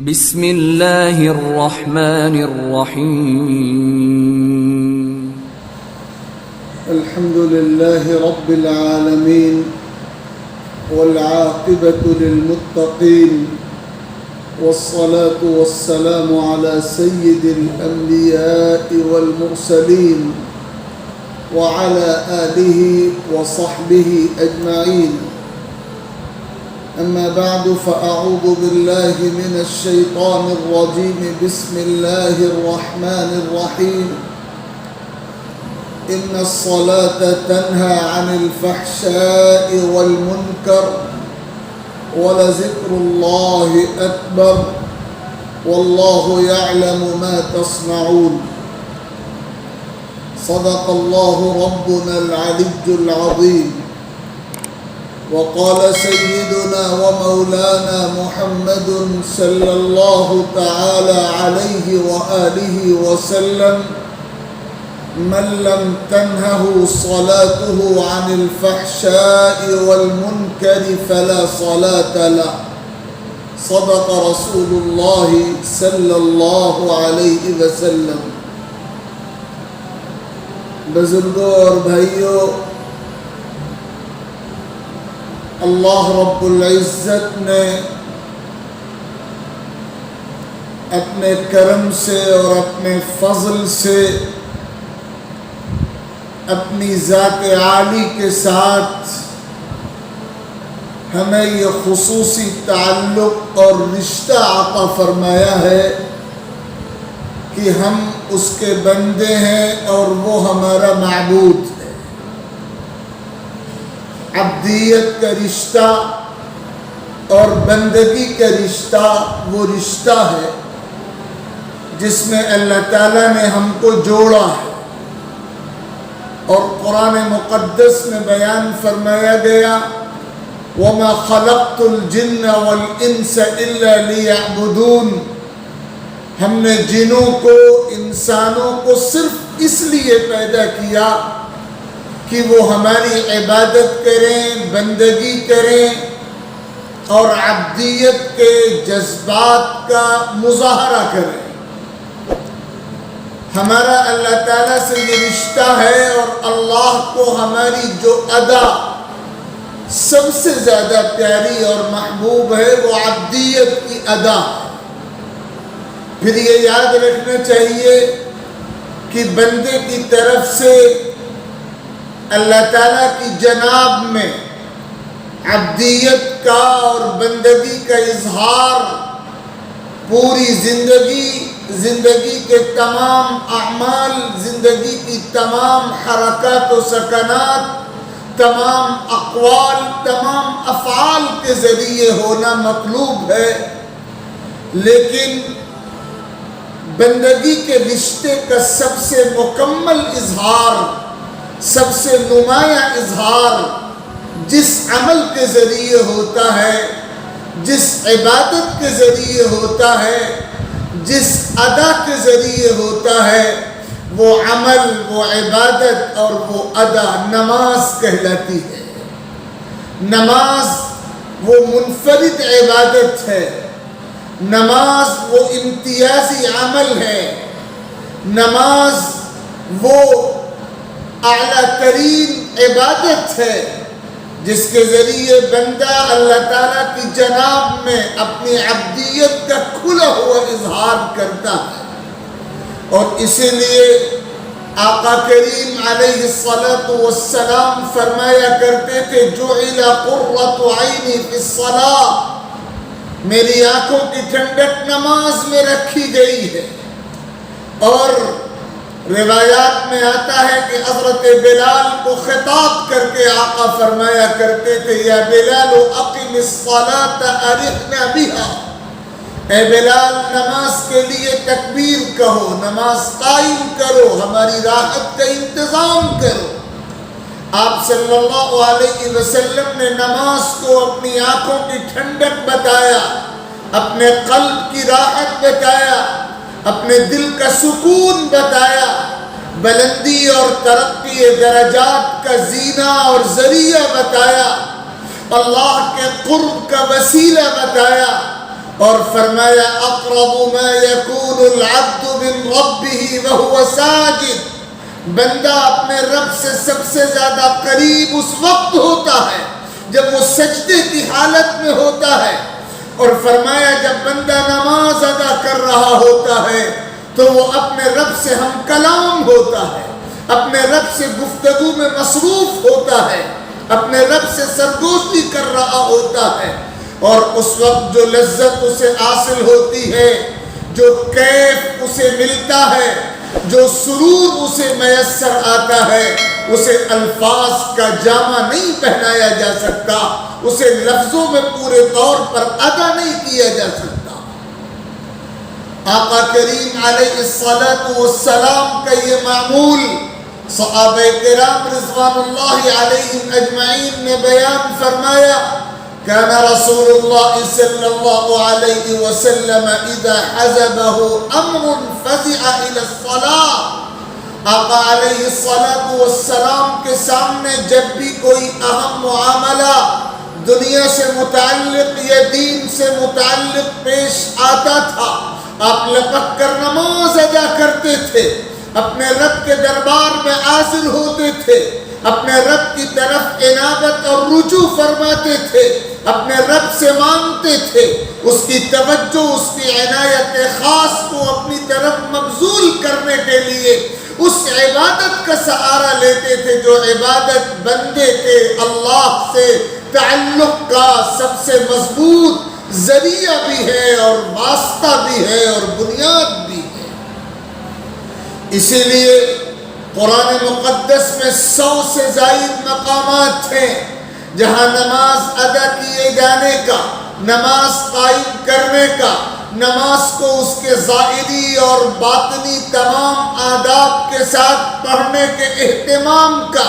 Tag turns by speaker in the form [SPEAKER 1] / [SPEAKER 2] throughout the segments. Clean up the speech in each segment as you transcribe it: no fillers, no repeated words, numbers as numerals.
[SPEAKER 1] بسم اللہ الرحمن الرحیم
[SPEAKER 2] الحمد لله رب العالمين والعاقبة للمتقين والصلاة والسلام على سيد الأنبياء والمرسلين وعلى آله وصحبه أجمعين. أما بعد فأعوذ بالله من الشيطان الرجيم. بسم الله الرحمن الرحيم. إن الصلاة تنهى عن الفحشاء والمنكر ولذكر الله أكبر والله يعلم ما تصنعون. صدق الله ربنا العلي العظيم. وقال سيدنا ومولانا محمد صلى الله تعالى عليه وآله وسلم: من لم تنهه صلاته عن الفحشاء والمنكر فلا صلاة له. صدق رسول الله صلى الله عليه وسلم. بزرگوں اور بھائیوں، اللہ رب العزت نے اپنے کرم سے اور اپنے فضل سے اپنی ذات عالی کے ساتھ ہمیں یہ خصوصی تعلق اور رشتہ عطا فرمایا ہے کہ ہم اس کے بندے ہیں اور وہ ہمارا معبود ہے. عبدیت کا رشتہ اور بندگی کا رشتہ وہ رشتہ ہے جس میں اللہ تعالیٰ نے ہم کو جوڑا ہے، اور قرآن مقدس میں بیان فرمایا گیا: وَمَا خَلَقْتُ الْجِنَّ وَالْإِنسَ إِلَّا لِيَعْبُدُونَ. ہم نے جنوں کو، انسانوں کو صرف اس لیے پیدا کیا کہ وہ ہماری عبادت کریں، بندگی کریں اور عبدیت کے جذبات کا مظاہرہ کریں. ہمارا اللہ تعالیٰ سے یہ رشتہ ہے، اور اللہ کو ہماری جو ادا سب سے زیادہ پیاری اور محبوب ہے وہ عبدیت کی ادا ہے. پھر یہ یاد رکھنا چاہیے کہ بندے کی طرف سے اللہ تعالیٰ کی جناب میں عبدیت کا اور بندگی کا اظہار پوری زندگی کے تمام اعمال، زندگی کی تمام حرکات و سکنات، تمام اقوال، تمام افعال کے ذریعے ہونا مطلوب ہے. لیکن بندگی کے رشتے کا سب سے مکمل اظہار، سب سے نمایاں اظہار جس عمل کے ذریعے ہوتا ہے، جس عبادت کے ذریعے ہوتا ہے، جس ادا کے ذریعے ہوتا ہے، وہ عمل، وہ عبادت اور وہ ادا نماز کہلاتی ہے. نماز وہ منفرد عبادت ہے، نماز وہ امتیازی عمل ہے، نماز وہ اعلیٰ ترین عبادت ہے جس کے ذریعے بندہ اللہ تعالیٰ کی جناب میں اپنی عبدیت کا کھلا ہوا اظہار کرتا ہے. اور اسی لیے آقا کریم علیہ الصلاۃ والسلام فرمایا کرتے تھے: جعل قرۃ عینی فی الصلاۃ. میری آنکھوں کی ٹھنڈک نماز میں رکھی گئی ہے. اور روایات میں آتا ہے کہ حضرت بلال کو خطاب کر کے آقا فرمایا کرتے تھے: یا بلال اقم الصلاۃ ارحنا بها. اے بلال، نماز کے لیے تکبیر کہو، نماز قائم کرو، ہماری راحت کا انتظام کرو. آپ صلی اللہ علیہ وسلم نے نماز کو اپنی آنکھوں کی ٹھنڈک بتایا، اپنے قلب کی راحت بتایا، اپنے دل کا سکون بتایا، بلندی اور ترقی درجات کا زینہ اور ذریعہ بتایا، اللہ کے قرب کا وسیلہ بتایا، اور فرمایا اقرب ما یکون العبد من ربہ وہو ساجد، بندہ اپنے رب سے سب سے زیادہ قریب اس وقت ہوتا ہے جب وہ سجدے کی حالت میں ہوتا ہے، اور فرمایا جب بندہ نماز ادا کر رہا ہوتا ہے تو وہ اپنے رب سے ہم کلام ہوتا ہے، اپنے رب سے گفتگو میں مصروف ہوتا ہے، اپنے رب سے سرگوشی کر رہا ہوتا ہے، اور اس وقت جو لذت اسے حاصل ہوتی ہے، جو کیف اسے ملتا ہے، جو سرور اسے میسر آتا ہے، اسے الفاظ کا جامہ نہیں پہنایا جا سکتا، اسے لفظوں میں پورے طور پر ادا نہیں کیا جا سکتا۔ آقا کریم علیہ السلام کا یہ معمول صحابہ کرام رضوان اللہ علیہم اجمعین نے بیان فرمایا، كان رسول الله صلى الله عليه وسلم إذا حزبه أمر فزع إلى الصلاة، آقا علیہ السلام کے سامنے جب بھی کوئی اہم معاملہ دنیا سے متعلق یا دین سے متعلق پیش آتا تھا، آپ لپک کر نماز ادا کرتے تھے، اپنے رب کے دربار میں حاضر ہوتے تھے، اپنے رب کی طرف عنابت اور رجوع فرماتے تھے، اپنے رب سے مانگتے تھے، اس کی توجہ، اس کی عنایت خاص کو اپنی طرف مبذول کرنے کے لیے اس عبادت کا سہارا لیتے تھے جو عبادت بندے کے اللہ سے تعلق کا سب سے مضبوط ذریعہ بھی ہے اور واسطہ بھی ہے اور بنیاد بھی ہے۔ اسی لیے قرآن مقدس میں 100 سے زائد مقامات ہیں جہاں نماز ادا کیے جانے کا، نماز قائم کرنے کا، نماز کو اس کے ظاہری اور باطنی تمام آداب کے ساتھ پڑھنے کے اہتمام کا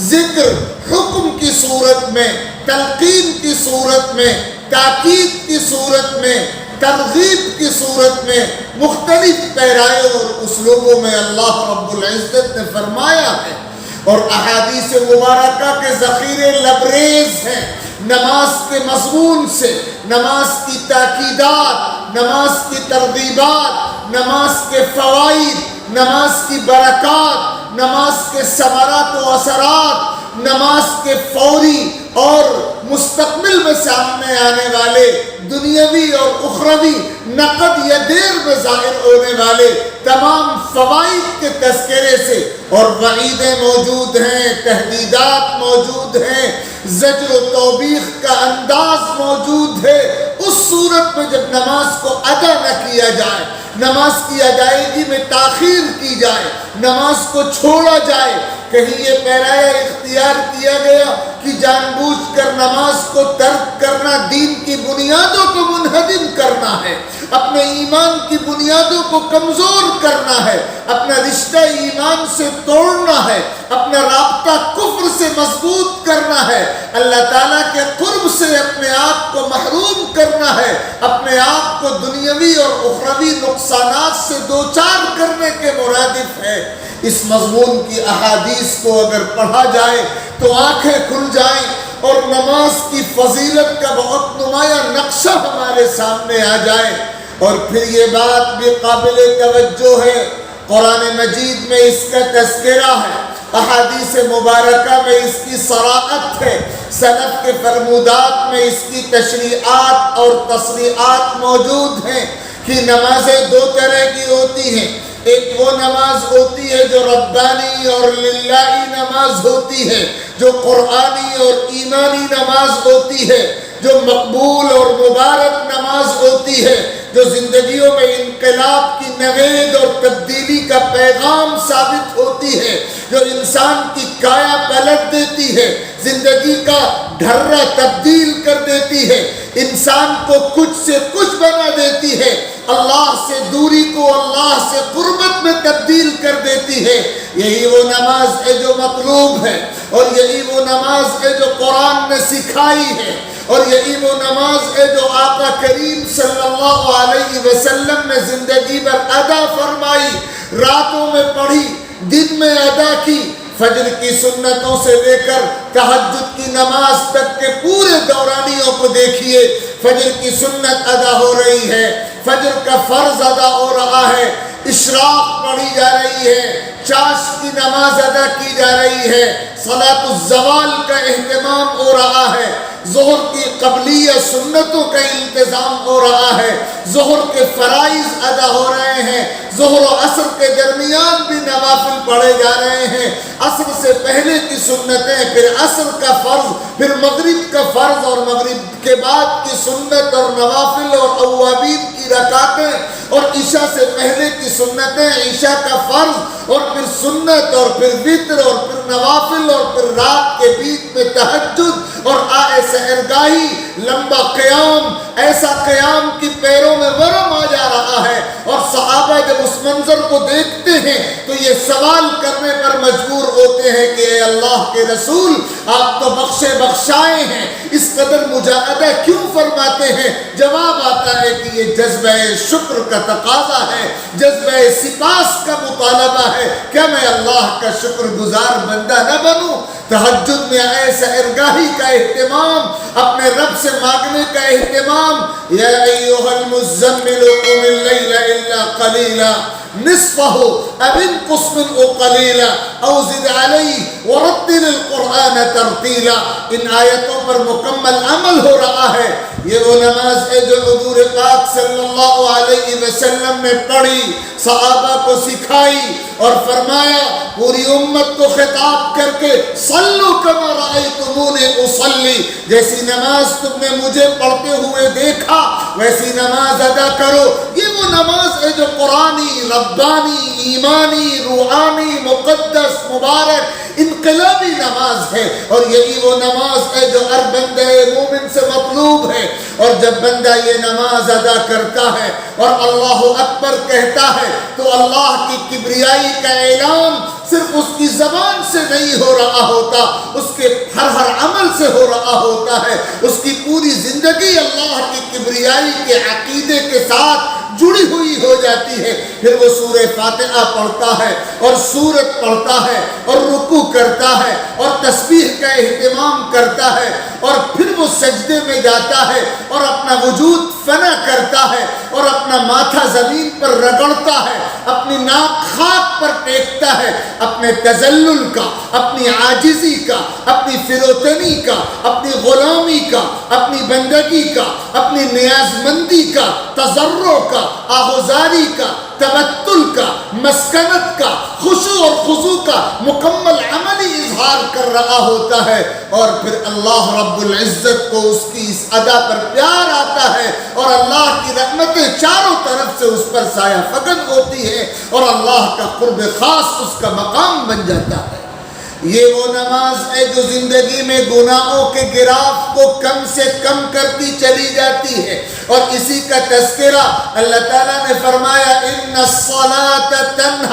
[SPEAKER 2] ذکر حکم کی صورت میں، تلقین کی صورت میں، تاکید کی صورت میں، ترغیب کی صورت میں، مختلف پیرائیوں اور اسلوبوں میں اللہ رب العزت نے فرمایا ہے، اور احادیث مبارکہ کے ذخیرے لبریز ہیں نماز کے مضمون سے، نماز کی تاکیدات، نماز کی ترغیبات، نماز کے فوائد، نماز کی برکات، نماز کے ثمرات و اثرات، نماز کے فوری اور مستقبل میں سامنے آنے والے دنیاوی اور اخروی نقد یا دیر میں ظاہر ہونے والے تمام فوائد کے تذکرے سے، اور وعیدیں موجود ہیں، تہدیدات موجود ہیں، زجر و توبیخ کا انداز موجود ہے۔ اس صورت میں جب نماز کو ادا نہ کیا جائے، نماز کی ادائیگی میں تاخیر کی جائے، نماز کو چھوڑا جائے، کہیں یہ پیرایا اختیار کیا گیا کہ جان بوجھ کر نماز کو ترک کرنا دین کی بنیادوں کو منہدم کرنا ہے، اپنے ایمان کی بنیادوں کو کمزور کرنا ہے، اپنا رشتہ ایمان سے توڑنا ہے، اپنا رابطہ کفر سے مضبوط کرنا ہے، اللہ تعالیٰ کے قرب سے اپنے آپ کو محروم کرنا ہے، اپنے آپ کو دنیاوی اور اخروی نقصانات سے دوچار کرنے کے مرادف ہے۔ اس مضمون کی احادیث کو اگر پڑھا جائے تو آنکھیں کھل جائیں اور نماز کی فضیلت کا بہت نمایاں نقشہ ہمارے سامنے آ جائے۔ اور پھر یہ بات بھی قابل توجہ ہے، قرآن مجید میں اس کا تذکرہ ہے، احادیث مبارکہ میں اس کی صراحت ہے، سلف کے فرمودات میں اس کی تشریعات اور تصریحات موجود ہیں کہ نمازیں دو طرح کی ہوتی ہیں۔ ایک وہ نماز ہوتی ہے جو ربانی اور للہی نماز ہوتی ہے، جو قرآنی اور ایمانی نماز ہوتی ہے، جو مقبول اور مبارک نماز ہوتی ہے، جو زندگیوں میں انقلاب کی نوید اور تبدیلی کا پیغام ثابت ہوتی ہے، جو انسان کی کایا پلٹ دیتی ہے، زندگی کا ڈھرا تبدیل کر دیتی ہے، انسان کو کچھ سے کچھ بنا دیتی ہے، اللہ سے دوری کو اللہ سے قربت میں تبدیل کر دیتی ہے۔ یہی وہ نماز ہے جو مطلوب ہے، اور یہی وہ نماز ہے جو قرآن نے سکھائی ہے، اور یہی وہ نماز ہے جو آقا کریم صلی اللہ علیہ وسلم نے زندگی بھر ادا فرمائی، راتوں میں پڑھی، دن میں ادا کی، فجر کی سنتوں سے لے کر تہجد کی نماز تک کے پورے دورانیوں کو دیکھیے، فجر کی سنت ادا ہو رہی ہے، فجر کا فرض ادا ہو رہا ہے، اشراق پڑھی جا رہی ہے، چاشت کی نماز ادا کی جا رہی ہے، صلاۃ الزوال کا اہتمام ہو رہا ہے، ظہر کی قبلیہ سنتوں کا انتظام ہو رہا ہے، ظہر کے فرائض ادا ہو رہے ہیں، ظہر و عصر کے درمیان بھی نوافل پڑھے جا رہے ہیں، عصر سے پہلے کی سنتیں، پھر عصر کا فرض، پھر مغرب کا فرض، اور مغرب کے بعد کی سنت اور نوافل اور اوابین کی رکعتیں، اور عشاء سے پہلے کی سنتیں، عشاء کا فرض اور پھر سنت اور پھر وتر اور پھر نوافل اور پھر رات کے بیچ میں تہجد اور آئے سحرگاہی، لمبا قیام، ایسا قیام کی پیروں میں ورم آ جا رہا ہے، اور صحابہ جب اس منظر کو دیکھتے ہیں تو یہ سوال کرنے پر مجبور ہوتے ہیں کہ اے اللہ کے رسول، آپ تو بخشے بخشائے ہیں، اس قدر مجاہدہ کیوں فرماتے ہیں؟ جواب آتا ہے کہ یہ جذبہ شکر کا تقاضا ہے، جذبہ سپاس کا مطالبہ ہے، کیا میں اللہ کا شکر گزار بندہ نہ بنوں؟ تہجد میں ایسا ارگاہی کا اہتمام، اپنے رب سے مانگنے کا اہتمام، یا ایھا المزمل قم اللیل الا قلیلا نصفہ او انقص منہ قلیلا او زد علیہ ورتل القرآن ترتیلا۔ ان آیتوں پر مکمل عمل ہو رہا ہے۔ یہ وہ نماز ہے جو حضور پاک صلی اللہ علیہ وسلم نے پڑھی، صحابہ کو سکھائی اور فرمایا، پوری امت کو خطاب کر کے، صلو کما رأیتمونی اصلی، جیسی نماز تم نے مجھے پڑھتے ہوئے دیکھا ویسی نماز ادا کرو۔ یہ وہ نماز ہے جو قرآنی، ربانی، ایمانی، روحانی، مقدس، مبارک، انقلابی نماز ہے، اور یہی وہ نماز ہے جو ہر بندہ مومن سے مطلوب ہے۔ اور جب بندہ یہ نماز ادا کرتا ہے اور اللہ اکبر کہتا ہے تو اللہ کی کبریائی کا اعلان صرف اس کی زبان سے نہیں ہو رہا ہوتا، اس کے ہر عمل سے ہو رہا ہوتا ہے، اس کی پوری زندگی اللہ کی کبریائی کے عقیدے کے ساتھ جڑی ہوئی ہو جاتی ہے۔ پھر وہ سورہ فاتحہ پڑھتا ہے اور سورت پڑھتا ہے اور رکوع کرتا ہے اور تسبیح کا اہتمام کرتا ہے، اور پھر وہ سجدے میں جاتا ہے اور اپنا وجود فنا کرتا ہے اور اپنا ماتھا زمین پر رگڑتا ہے، اپنی ناک خاک پر ٹیکتا ہے، اپنے تذلل کا، اپنی عاجزی کا، اپنی فروتنی کا، اپنی غلامی کا، اپنی بندگی کا، اپنی نیاز مندی کا، تضرع کا، آہوزاری کا، تبتل کا، مسکنت کا، خشوع اور خضوع کا مکمل عملی اظہار کر رہا ہوتا ہے، اور پھر اللہ رب العزت کو اس کی اس ادا پر پیار آتا ہے، اور اللہ کی رحمتیں چاروں طرف سے اس پر سایہ فکن ہوتی ہے، اور اللہ کا قرب خاص اس کا مقام بن جاتا ہے۔ یہ وہ نماز ہے جو زندگی میں گناہوں کے گراف کو کم سے کم کرتی چلی جاتی ہے، اور اسی کا تذکرہ اللہ تعالیٰ نے فرمایا، ان الصلاۃ تنہی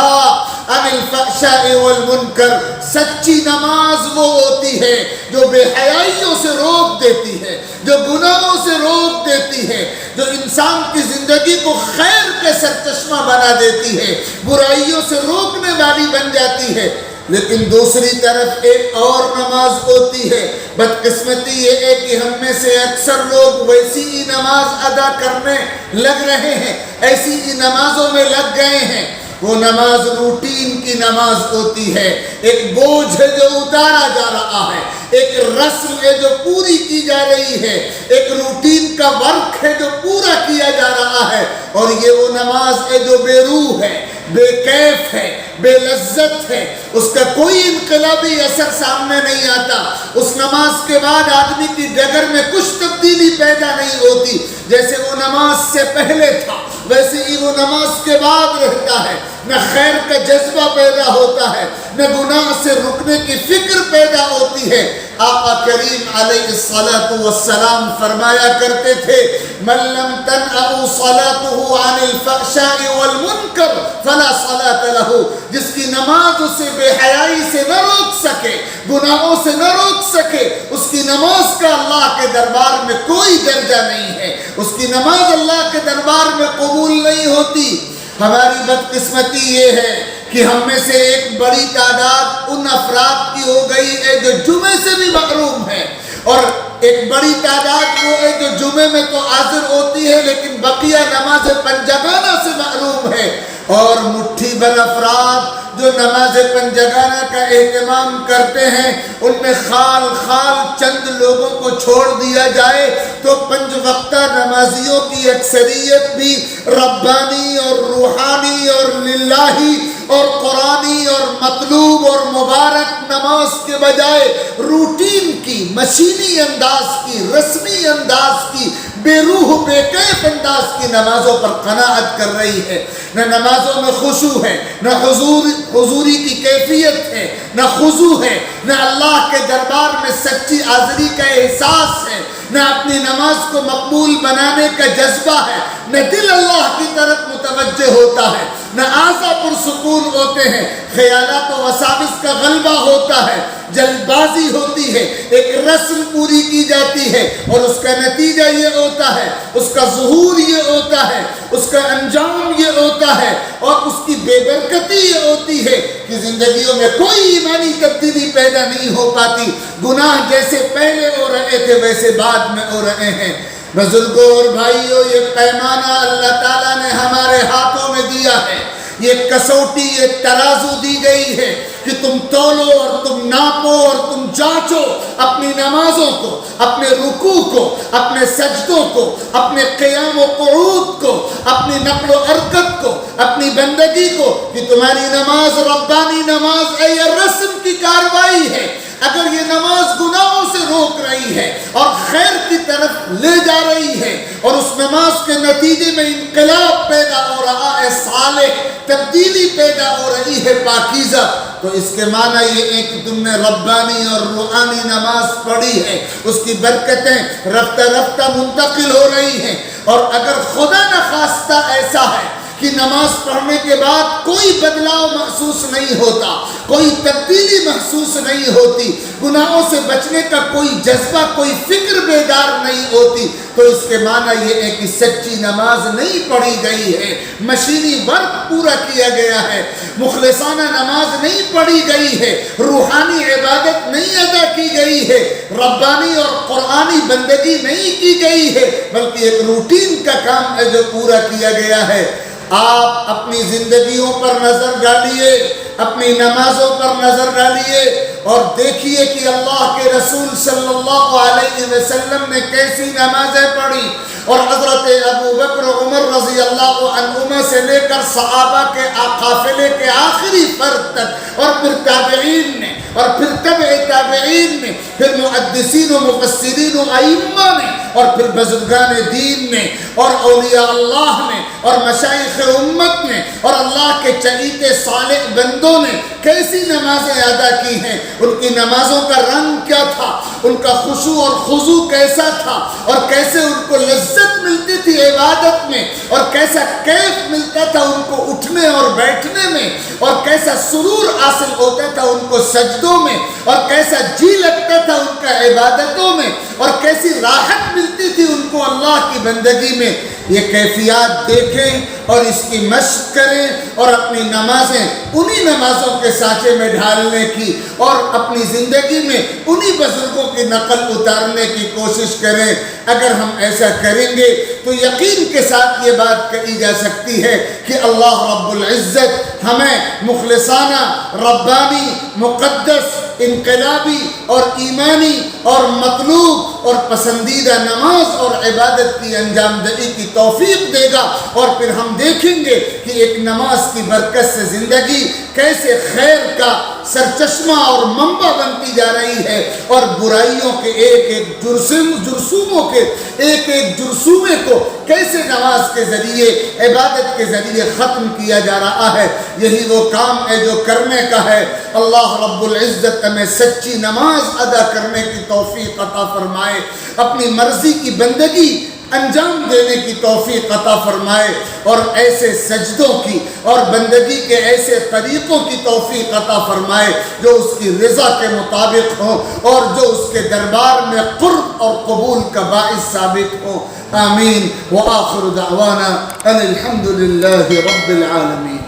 [SPEAKER 2] عن الفحشاء والمنکر۔ سچی نماز وہ ہوتی ہے جو بے حیائیوں سے روک دیتی ہے، جو گناہوں سے روک دیتی ہے، جو انسان کی زندگی کو خیر کے سرچشمہ بنا دیتی ہے، برائیوں سے روکنے والی بن جاتی ہے۔ لیکن دوسری طرف ایک اور نماز ہوتی ہے، بدقسمتی یہ ہے کہ ہم میں سے اکثر لوگ ویسی ہی نماز ادا کرنے لگ رہے ہیں، ایسی ہی نمازوں میں لگ گئے ہیں۔ وہ نماز روٹین کی نماز ہوتی ہے، ایک بوجھ ہے جو اتارا جا رہا ہے، ایک رسم ہے جو پوری کی جا رہی ہے، ایک روٹین کا ورک ہے جو پورا کیا جا رہا ہے، اور یہ وہ نماز ہے جو بے روح ہے، بے کیف ہے، بے لذت ہے، اس کا کوئی انقلابی اثر سامنے نہیں آتا۔ اس نماز کے بعد آدمی کی ڈگر میں کچھ تبدیلی پیدا نہیں ہوتی، جیسے وہ نماز سے پہلے تھا ویسے ہی وہ نماز کے بعد رہتا ہے، نہ خیر کا جذبہ پیدا ہوتا ہے، نہ گناہ سے رکنے کی فکر پیدا ہوتی ہے۔ آقا کریم علیہ الصلاۃ والسلام فرمایا کرتے تھے، من لم تنأ صلاته عن الفحشاء والمنکر فلا صلاۃ له۔ جس کی نماز اسے بے حیائی سے نہ روک سکے، گناہوں سے نہ روک سکے، اس کی نماز کا اللہ کے دربار میں کوئی درجہ نہیں ہے، اس کی نماز اللہ کے دربار میں قبول نہیں ہوتی۔ ہماری بدقسمتی یہ ہے کہ ہم میں سے ایک بڑی تعداد ان افراد کی ہو گئی ہے جو جمعے سے بھی محروم ہے، اور ایک بڑی تعداد وہ ہے جو جمعے میں تو حاضر ہوتی ہے لیکن بقیہ نماز پنجگانہ سے محروم ہے، اور مٹھی بھر افراد جو نماز پنجگانہ کا اہتمام کرتے ہیں، ان میں خال چند لوگوں کو چھوڑ دیا جائے تو 5 وقتہ نمازیوں کی اکثریت بھی ربانی اور روحانی اور للہی اور قرآنی اور مطلوب اور مبارک نماز کے بجائے روٹین کی، مشینی انداز کی، رسمی انداز کی، بے روح بے کیف انداز کی نمازوں پر قناعت کر رہی ہے۔ نہ نمازوں میں خشوع ہے، نہ حضوری کی کیفیت ہے، نہ خضوع ہے، نہ اللہ کے دربار میں سچی حاضری کا احساس ہے، نہ اپنی نماز کو مقبول بنانے کا جذبہ ہے، نہ دل اللہ کی طرف متوجہ ہوتا ہے، نہ اعضاء پرسکون ہوتے ہیں، خیالات و وساوس کا غلبہ ہوتا ہے، جلد بازی ہوتی ہے، ایک رسم پوری کی جاتی ہے اور اس کا نتیجہ یہ ہوتا ہے، اس کا ظہور یہ ہوتا ہے، اس کا انجام یہ ہوتا ہے، اور اس کی بے برکتی یہ ہوتی ہے کہ زندگیوں میں کوئی ایمانی تبدیلی پیدا نہیں ہو پاتی، گناہ جیسے پہلے ہو رہے تھے ویسے بعد میں ہو رہے ہیں۔ بزرگوں اور بھائیوں، یہ پیمانہ اللہ تعالیٰ نے ہمارے ہاتھوں میں دیا ہے، یہ کسوٹی، یہ ترازو دی گئی ہے کہ تم تولو اور تم ناپو اور تم جانچو اپنی نمازوں کو، اپنے رکوع کو، اپنے سجدوں کو، اپنے قیام و قعود کو، اپنی نقل و حرکت کو، اپنی بندگی کو، کہ تمہاری نماز ربانی نماز ہے یا رسم کی کاروائی ہے۔ اگر یہ نماز گناہوں سے روک رہی ہے اور خیر کی طرف لے جا رہی ہے اور اس نماز کے نتیجے میں انقلاب پیدا ہو رہا ہے، صالح تبدیلی پیدا ہو رہی ہے، پاکیزہ، تو اس کے معنی یہ ہے کہ تم نے ربانی اور روحانی نماز پڑھی ہے، اس کی برکتیں رفتہ رفتہ منتقل ہو رہی ہیں۔ اور اگر خدا نخواستہ ایسا ہے کہ نماز پڑھنے کے بعد کوئی بدلاؤ محسوس نہیں ہوتا، کوئی تبدیلی محسوس نہیں ہوتی، گناہوں سے بچنے کا کوئی جذبہ، کوئی فکر بیدار نہیں ہوتی، تو اس کے معنی یہ ہے کہ سچی نماز نہیں پڑھی گئی ہے، مشینی ورک پورا کیا گیا ہے، مخلصانہ نماز نہیں پڑھی گئی ہے، روحانی عبادت نہیں ادا کی گئی ہے، ربانی اور قرآنی بندگی نہیں کی گئی ہے، بلکہ ایک روٹین کا کام ہے جو پورا کیا گیا ہے۔ آپ اپنی زندگیوں پر نظر ڈالیے، اپنی نمازوں پر نظر ڈالیے اور دیکھیے کہ اللہ کے رسول صلی اللہ علیہ وسلم نے کیسی نمازیں پڑھی، اور حضرت ابو بکر عمر رضی اللہ عنہما سے لے کر صحابہ کے قافلے کے آخری فرد تک، اور پھر تابعین نے، اور پھر تبع تابعین نے، پھر محدثین و مفسرین و ائمہ نے، اور پھر بزرگان دین نے، اور اولیاء اللہ نے، اور مشائخ امت نے، اور اللہ کے چہیتے صالح بندوں نے کیسی نمازیں ادا کی ہیں، ان کی نمازوں کا رنگ کیا تھا، ان کا خشوع اور خضوع کیسا تھا، اور کیسے ان کو لذت ملتی تھی عبادت میں، اور کیسا کیف ملتا تھا ان کو اٹھنے اور بیٹھنے میں، اور کیسا سرور حاصل ہوتا تھا ان کو سجدوں میں، اور کیسا جی لگتا تھا ان کا عبادتوں میں، اور کیسی راحت ملتی تھی ان کو اللہ کی بندگی میں۔ یہ کیفیات دیکھیں اور اس کی مشق کریں، اور اپنی نمازیں انہی نمازوں کے سانچے میں ڈھالنے کی اور اپنی زندگی میں انہی بزرگوں کی نقل اتارنے کی کوشش کریں۔ اگر ہم ایسا کریں گے تو یقین کے ساتھ یہ بات کہی جا سکتی ہے کہ اللہ رب العزت ہمیں مخلصانہ، ربانی، مقدس، انقلابی اور ایمانی اور مطلوب اور پسندیدہ نماز اور عبادت کی انجام دہی کی توفیق دے گا، اور پھر ہم دیکھیں گے کہ ایک نماز کی برکت سے زندگی کیسے خیر کا سرچشمہ اور منبع بنتی جا رہی ہے، اور برائیوں کے ایک ایک جرثوموں کے ایک ایک جرثومے کو کیسے نماز کے ذریعے، عبادت کے ذریعے ختم کیا جا رہا ہے۔ یہی وہ کام ہے جو کرنے کا ہے۔ اللہ رب العزت ہمیں سچی نماز ادا کرنے کی توفیق عطا فرمائے، اپنی مرضی کی بندگی انجام دینے کی توفیق عطا فرمائے، اور ایسے سجدوں کی اور بندگی کے ایسے طریقوں کی توفیق عطا فرمائے جو اس کی رضا کے مطابق ہوں اور جو اس کے دربار میں قرب اور قبول کا باعث ثابت ہوں۔ آمین۔ وآخر دعوانا ان الحمد للہ رب العالمین۔